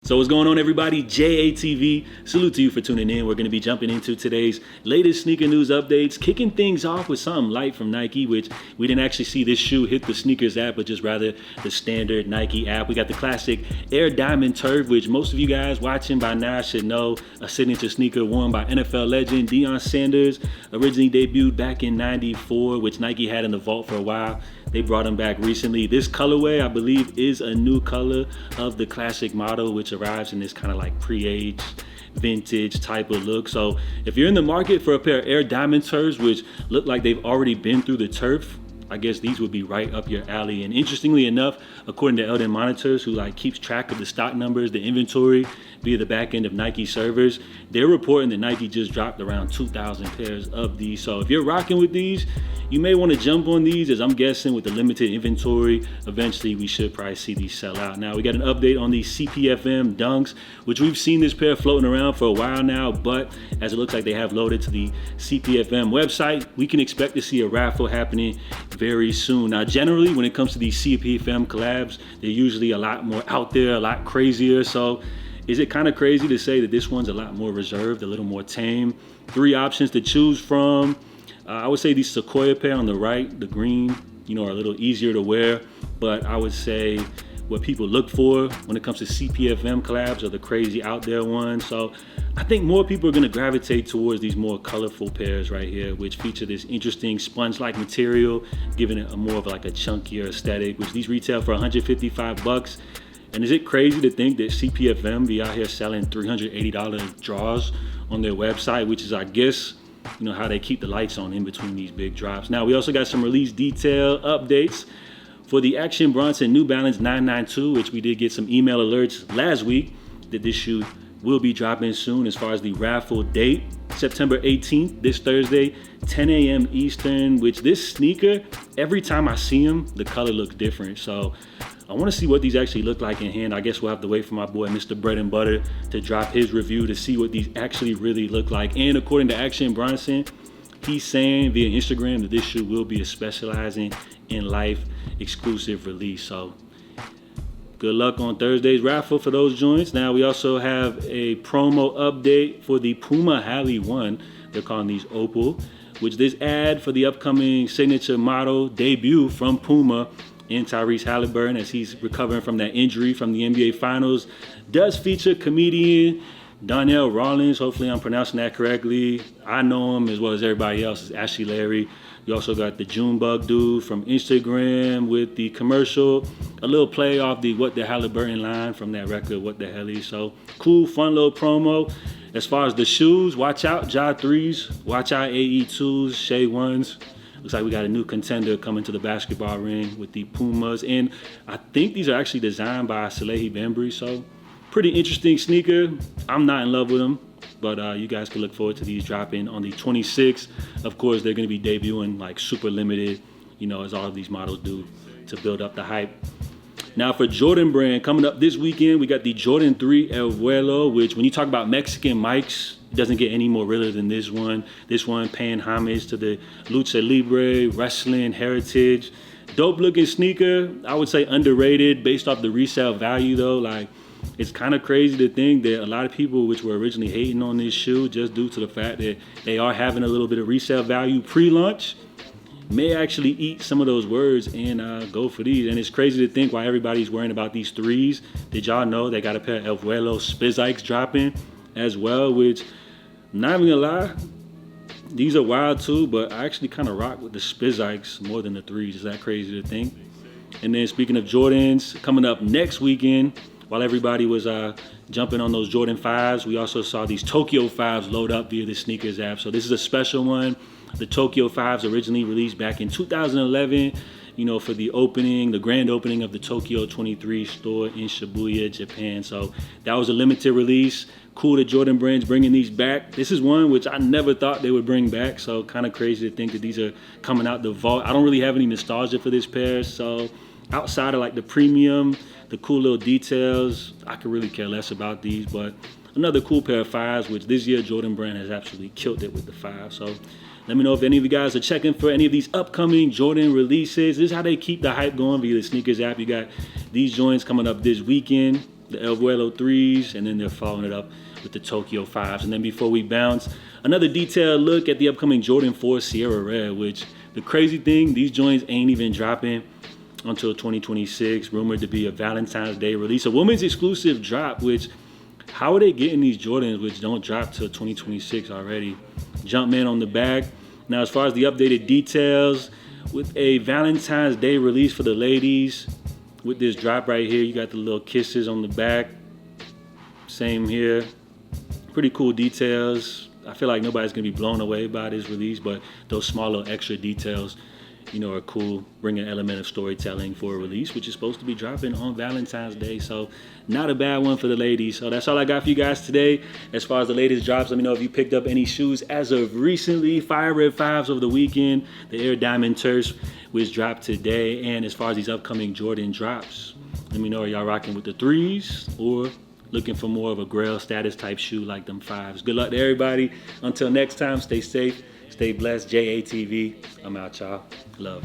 So what's going on, everybody? JATV, salute to you for tuning in. We're going to be jumping into today's latest sneaker news updates, kicking things off with something light from Nike, which we didn't actually see this shoe hit the sneakers app, but just rather the standard Nike app. We got the classic Air Diamond Turf, which most of you guys watching by now should know, a signature sneaker worn by NFL legend Deion Sanders, originally debuted back in '94, which Nike had in the vault for a while. They brought him back recently. This colorway, I believe, is a new color of the classic model, which arrives in this kind of like pre-aged vintage type of look. So if you're in the market for a pair of Air Diamond Turfs, which look like they've already been through the turf, I guess these would be right up your alley. And interestingly enough, according to Eldon Monitors, who keeps track of the stock numbers, the inventory via the back end of Nike servers, they're reporting that Nike just dropped around 2,000 pairs of these. So if you're rocking with these, you may want to jump on these, as I'm guessing with the limited inventory, eventually we should probably see these sell out. Now we got an update on these CPFM Dunks, which we've seen this pair floating around for a while now, but as it looks like they have loaded to the CPFM website, we can expect to see a raffle happening very soon. Now generally when it comes to these CPFM collabs, they're usually a lot more out there, a lot crazier. So is it kind of crazy to say that this one's a lot more reserved, a little more tame? 3 options to choose from. I would say these Sequoia pair on the right, the green, are a little easier to wear, but I would say what people look for when it comes to CPFM collabs are the crazy out there ones. So I think more people are gonna gravitate towards these more colorful pairs right here, which feature this interesting sponge-like material, giving it a more of like a chunkier aesthetic, which these retail for 155 bucks. And is it crazy to think that CPFM be out here selling $380 draws on their website, which is, I guess, how they keep the lights on in between these big drops. Now, we also got some release detail updates for the Action Bronson New Balance 992, which we did get some email alerts last week that this shoe will be dropping soon. As far as the raffle date, September 18th, this Thursday, 10 a.m. Eastern, which this sneaker, every time I see them, the color looks different. So I want to see what these actually look like in hand. I guess we'll have to wait for my boy, Mr. Bread and Butter, to drop his review to see what these actually really look like. And according to Action Bronson, he's saying via Instagram that this shoe will be a specializing in life exclusive release. So good luck on Thursday's raffle for those joints. Now we also have a promo update for the Puma Halley 1. They're calling these Opal, which this ad for the upcoming signature model debut from Puma and Tyrese Halliburton, as he's recovering from that injury from the NBA Finals, does feature comedian Donnell Rawlings. Hopefully I'm pronouncing that correctly. I know him as well as everybody else. It's Ashley Larry. You also got the Junebug dude from Instagram with the commercial. A little play off the What the Halliburton line from that record, What the Helly. So cool, fun little promo. As far as the shoes, watch out Ja 3s, watch out AE 2s, Shea 1s. Looks like we got a new contender coming to the basketball ring with the Pumas. And I think these are actually designed by Salehi Bembry. So pretty interesting sneaker. I'm not in love with them, but you guys can look forward to these dropping on the 26th. Of course, they're going to be debuting like super limited, as all of these models do to build up the hype. Now for Jordan Brand, coming up this weekend, we got the Jordan 3 El Vuelo, which when you talk about Mexican mics, it doesn't get any more realer than this one. This one paying homage to the Lucha Libre wrestling heritage. Dope looking sneaker, I would say underrated based off the resale value though. It's kind of crazy to think that a lot of people which were originally hating on this shoe just due to the fact that they are having a little bit of resale value pre-launch may actually eat some of those words and go for these. And it's crazy to think why everybody's worrying about these 3s. Did y'all know they got a pair of El Vuelo Spizikes dropping as well, which, not even gonna lie, these are wild too, but I actually kind of rock with the Spizikes more than the 3s. Is that crazy to think? And then speaking of Jordans, coming up next weekend, while everybody was jumping on those Jordan 5s, we also saw these Tokyo 5s load up via the Sneakers app. So this is a special one. The Tokyo 5s originally released back in 2011, for the grand opening of the Tokyo 23 store in Shibuya, Japan. So that was a limited release. Cool that Jordan Brand's bringing these back. This is one which I never thought they would bring back. So kind of crazy to think that these are coming out the vault. I don't really have any nostalgia for this pair. So outside of the premium, the cool little details, I could really care less about these. But another cool pair of 5s, which this year Jordan Brand has absolutely killed it with the 5. So let me know if any of you guys are checking for any of these upcoming Jordan releases. This is how they keep the hype going via the Sneakers app. You got these joints coming up this weekend. the El Vuelo 3s, and then they're following it up with the Tokyo 5s. And then before we bounce, another detailed look at the upcoming Jordan 4 Sierra Red, which the crazy thing, these joints ain't even dropping until 2026, rumored to be a Valentine's Day release. A women's exclusive drop, which, how are they getting these Jordans which don't drop till 2026 already? Jumpman on the back. Now, as far as the updated details, with a Valentine's Day release for the ladies, with this drop right here, you got the little kisses on the back. Same here. Pretty cool details. I feel like nobody's gonna be blown away by this release, but those small little extra details, are cool. Bring an element of storytelling for a release, which is supposed to be dropping on Valentine's Day. So not a bad one for the ladies. So that's all I got for you guys today. As far as the latest drops, let me know if you picked up any shoes as of recently. Fire Red 5s over the weekend, the Air Diamond Turfs, which dropped today. And as far as these upcoming Jordan drops, let me know, are y'all rocking with the 3s or looking for more of a Grail status type shoe like them 5s? Good luck to everybody. Until next time, stay safe, stay blessed. JATV, I'm out, y'all. Love.